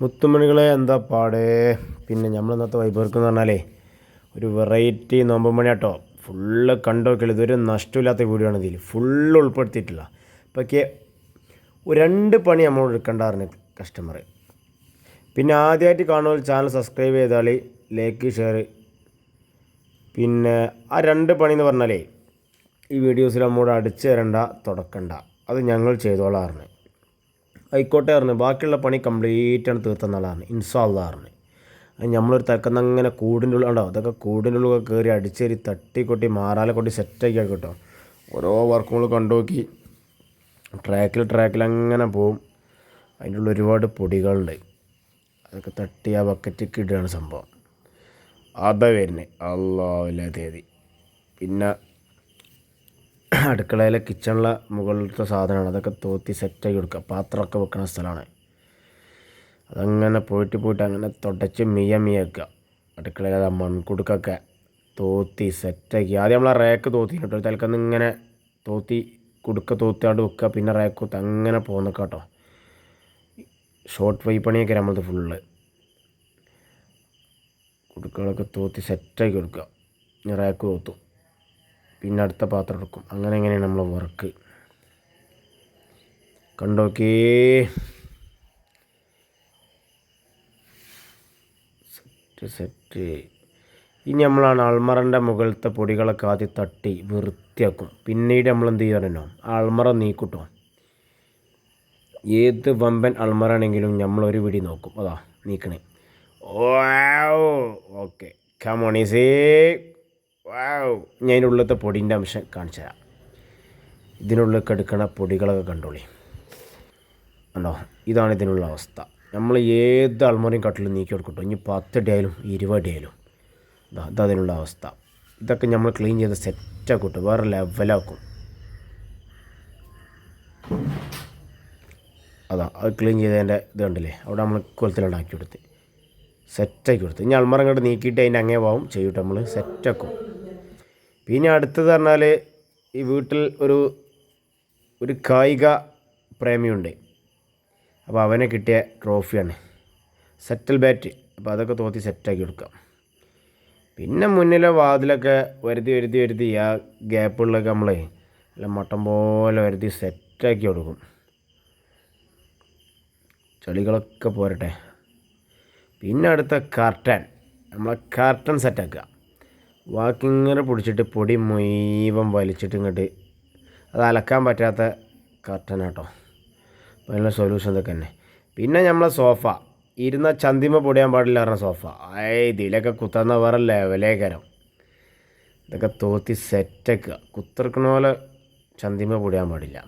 മുത്തുമണികളെ എന്താ പാടേ. പിന്നെ നമ്മൾ ഇന്നത്തെ വൈബർക്കെന്ന് പറഞ്ഞാലേ ഒരു വെറൈറ്റി നോമ്പുമണി കേട്ടോ. ഫുള്ള് കണ്ടോക്കില്ല, ഇതൊരു നഷ്ടമില്ലാത്ത വീഡിയോ ആണ്. ഇതിൽ ഫുള്ള് ഉൾപ്പെടുത്തിയിട്ടില്ല. ഇപ്പൊക്കെ രണ്ട് പണി നമ്മൾ എടുക്കേണ്ടായിരുന്നു കസ്റ്റമർ. പിന്നെ ആദ്യമായിട്ട് കാണുന്ന ചാനൽ സബ്സ്ക്രൈബ് ചെയ്താൽ ലൈക്ക് ഷെയർ. പിന്നെ ആ രണ്ട് പണി എന്ന് പറഞ്ഞാലേ ഈ വീഡിയോസിൽ നമ്മോട് അടിച്ചു തരണ്ട, തുടക്കണ്ട, അത് ഞങ്ങൾ ചെയ്തോളാറുണ്ട്. ആയിക്കോട്ടെ പറഞ്ഞു. ബാക്കിയുള്ള പണി കംപ്ലീറ്റാണ് തീർത്തെന്നുള്ളതാണ് ഇൻഷാ അല്ലാഹ് പറഞ്ഞു. അത് നമ്മളൊരു തൽക്കുന്ന അങ്ങനെ കൂടിൻ്റെ ഉള്ളിൽ ഉണ്ടോ, അതൊക്കെ കൂടിൻ്റെ ഉള്ളിൽ കയറി അടിച്ചേരി തട്ടിക്കൊട്ടി മാറാലെ കൊട്ടി സെറ്റാക്കി കേട്ടോ. ഓരോ വർക്കുകൾ കണ്ടുനോക്കി ട്രാക്കിൽ അങ്ങനെ പോവും. അതിൻ്റെ ഉള്ളിൽ ഒരുപാട് പൊടികളുണ്ട്. അതൊക്കെ തട്ടി ആ ബക്കറ്റിക്ക് ഇടുകയാണ് സംഭവം. അതാ വരുന്നത് അല്ലാഹുവിൻ്റെ തീയതി. പിന്നെ അടുക്കളയിലെ കിച്ചണിലെ മുകളിലത്തെ സാധനമാണ്, അതൊക്കെ തോത്തി സെറ്റാക്കി കൊടുക്കുക. പാത്രമൊക്കെ വെക്കുന്ന സ്ഥലമാണ്. അതങ്ങനെ പോയിട്ട് അങ്ങനെ തുടച്ച് മിയക്കുക. അടുക്കളയിലെ മൺകുടുക്കൊക്കെ തോത്തി സെറ്റാക്കി. ആദ്യം നമ്മൾ ആ റേക്ക് തോത്തി കേട്ടോ. തലക്കന്ന് ഇങ്ങനെ തോത്തി കുടുക്ക തോത്തിയാണ്ട് വെക്കുക. പിന്നെ റേക്ക് കുത്ത് അങ്ങനെ പോകുന്ന കേട്ടോ. ഷോർട്ട് വൈ പണിയൊക്കെ നമ്മളത് ഫുള്ള് കുടുക്കുകളൊക്കെ തോത്തി സെറ്റാക്കി കൊടുക്കുക. ഇനി റേക്ക് തോത്തും, പിന്നെ അടുത്ത പാത്രം എടുക്കും. അങ്ങനെയാണ് നമ്മൾ വർക്ക്. കണ്ടോക്കേ സെറ്റ്. ഇനി നമ്മളാണ് അൾമറൻ്റെ മുകളിലത്തെ പൊടികളൊക്കെ ആദ്യം തട്ടി വൃത്തിയാക്കും. പിന്നീട് നമ്മൾ എന്ത് ചെയ്യാനോ അൾമറ നീക്കൂട്ടോ. ഏത് വമ്പൻ അൾമറാണെങ്കിലും നമ്മളൊരു പിടി നോക്കും. അതാ നീക്കണേ. ഓക്കെ കമോണീസേ. ഞാൻ അതിൻ്റെ ഉള്ളിലത്തെ പൊടിൻ്റെ അംശം കാണിച്ചു തരാം. ഇതിനുള്ളിൽ എടുക്കണ പൊടികളൊക്കെ കണ്ടോളി. കണ്ടോ, ഇതാണ് ഇതിനുള്ള അവസ്ഥ. നമ്മൾ ഏത് അൾമറയും കട്ടിലും നീക്കി കൊടുക്കട്ടോ. ഇനി 10 അടി ആയാലും 20 അടി ആയാലും അതിനുള്ള അവസ്ഥ. ഇതൊക്കെ നമ്മൾ ക്ലീൻ ചെയ്ത് സെറ്റാക്കിട്ടോ, വേറെ ലെവലാക്കും. അത് ക്ലീൻ ചെയ്തതിൻ്റെ ഇത് കണ്ടില്ലേ, അവിടെ നമ്മൾ കൊലത്തിലുണ്ടാക്കി കൊടുത്ത് സെറ്റാക്കി കൊടുത്ത്. ഇനി അൾമറ അങ്ങോട്ട് നീക്കിയിട്ട് അതിൻ്റെ അങ്ങേ പാവും ചെയ്യൂട്ടോ, നമ്മൾ സെറ്റാക്കും. പിന്നെ അടുത്തത് പറഞ്ഞാൽ ഈ വീട്ടിൽ ഒരു കായിക പ്രേമിയുണ്ട്. അപ്പോൾ അവനെ കിട്ടിയ ട്രോഫിയാണ് സെറ്റൽ ബാറ്റ്. അപ്പോൾ അതൊക്കെ തോത്തി സെറ്റാക്കി കൊടുക്കാം. പിന്നെ മുന്നിലെ വാതിലൊക്കെ വരുതി ആ ഗ്യാപ്പുകളിലൊക്കെ നമ്മളെ നല്ല മട്ടം പോലെ വരുതി സെറ്റാക്കി കൊടുക്കും. ചെളികളൊക്കെ പോരട്ടെ. പിന്നെ അടുത്ത കർട്ടൻ, നമ്മളെ കർട്ടൻ സെറ്റാക്കുക. വാക്കിങ്ങനെ പിടിച്ചിട്ട് പൊടി മുഴുവൻ വലിച്ചിട്ട് ഇങ്ങോട്ട് അത് അലക്കാൻ പറ്റാത്ത കർട്ടൻ കേട്ടോ. അപ്പോൾ അതിനുള്ള സൊല്യൂഷൻ ഇതൊക്കെ തന്നെ. പിന്നെ നമ്മളെ സോഫ ഇരുന്ന ചന്തിമ പൊടിയാൻ പാടില്ല പറഞ്ഞ സോഫ. ഇതിലൊക്കെ കുത്തുന്ന വേറെ ലെവലേക്കരം. ഇതൊക്കെ തോത്തി സെറ്റാക്കുക. കുത്തിറക്കണ പോലെ ചന്തിമ പൊടിയാൻ പാടില്ല.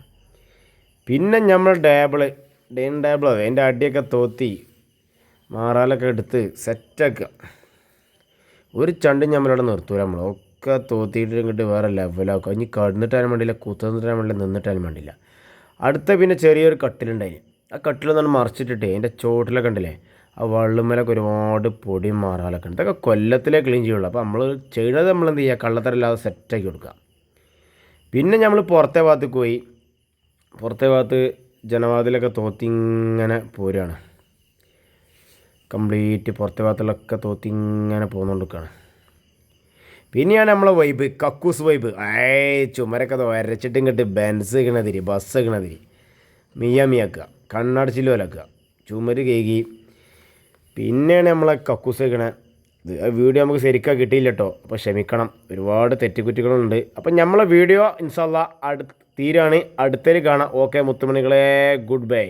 പിന്നെ നമ്മൾ ഡൈനിങ് ടേബിൾ അതിൻ്റെ അടിയൊക്കെ തോത്തി മാറാലൊക്കെ എടുത്ത് സെറ്റാക്കുക. ഒരു ചണ്ടും നമ്മളിവിടെ നിർത്തൂല. നമ്മളൊക്കെ തോത്തിയിട്ട് ഇങ്ങോട്ട് വേറെ ലെവലാക്കുക. ഇനി കടന്നിട്ടാലും വേണ്ടില്ല, കുത്തിന്നിട്ടാലും വേണ്ടില്ല, നിന്നിട്ടാലും വേണ്ടില്ല. അടുത്ത പിന്നെ ചെറിയൊരു കട്ടിലുണ്ടായിന്. ആ കട്ടിലൊന്നും മറിച്ചിട്ടിട്ട് അതിൻ്റെ ചോട്ടിലൊക്കെ ഉണ്ടല്ലേ, ആ വള്ളുമ്മലൊക്കെ ഒരുപാട് പൊടിയും മാറാലൊക്കെ ഉണ്ട്. ഇതൊക്കെ കൊല്ലത്തിലേ ക്ലീൻ ചെയ്യുള്ളൂ. അപ്പോൾ നമ്മൾ ചെയ്യണത് നമ്മളെന്ത് ചെയ്യുക, കള്ളത്തരല്ലാതെ സെറ്റാക്കി കൊടുക്കുക. പിന്നെ നമ്മൾ പുറത്തെ ഭാഗത്തേക്ക് പോയി. പുറത്തെ ഭാഗത്ത് ജനവാതിലൊക്കെ തോത്തി ഇങ്ങനെ പോരുകയാണ്. കംപ്ലീറ്റ് പുറത്തെ ഭാഗത്തുള്ളൊക്കെ തോത്തി ഇങ്ങനെ പോന്നുകൊണ്ടിരിക്കുകയാണ്. പിന്നെയാണ് നമ്മളെ വൈബ്, കക്കൂസ് വൈബ്. ചുമരൊക്കെ വരച്ചിട്ട് ഇങ്ങോട്ട് ബെൻസ് വെക്കണതിരി, ബസ് വെക്കണതിരി മിയാക്കുക, കണ്ണടച്ചിൽ വലക്കുക, ചുമര് കേകി. പിന്നെയാണ് നമ്മളെ കക്കൂസ് വെക്കണ ഇത്. ആ വീഡിയോ നമുക്ക് ശരിക്കും കിട്ടിയില്ല കേട്ടോ, അപ്പോൾ ക്ഷമിക്കണം. ഒരുപാട് തെറ്റുകുറ്റികളുണ്ട്. അപ്പം നമ്മളെ വീഡിയോ ഇൻഷാ അല്ലാഹ് തീരാണ്. അടുത്തതിൽ കാണാം. ഓക്കെ മുത്തുമണികളെ, ഗുഡ് ബൈ.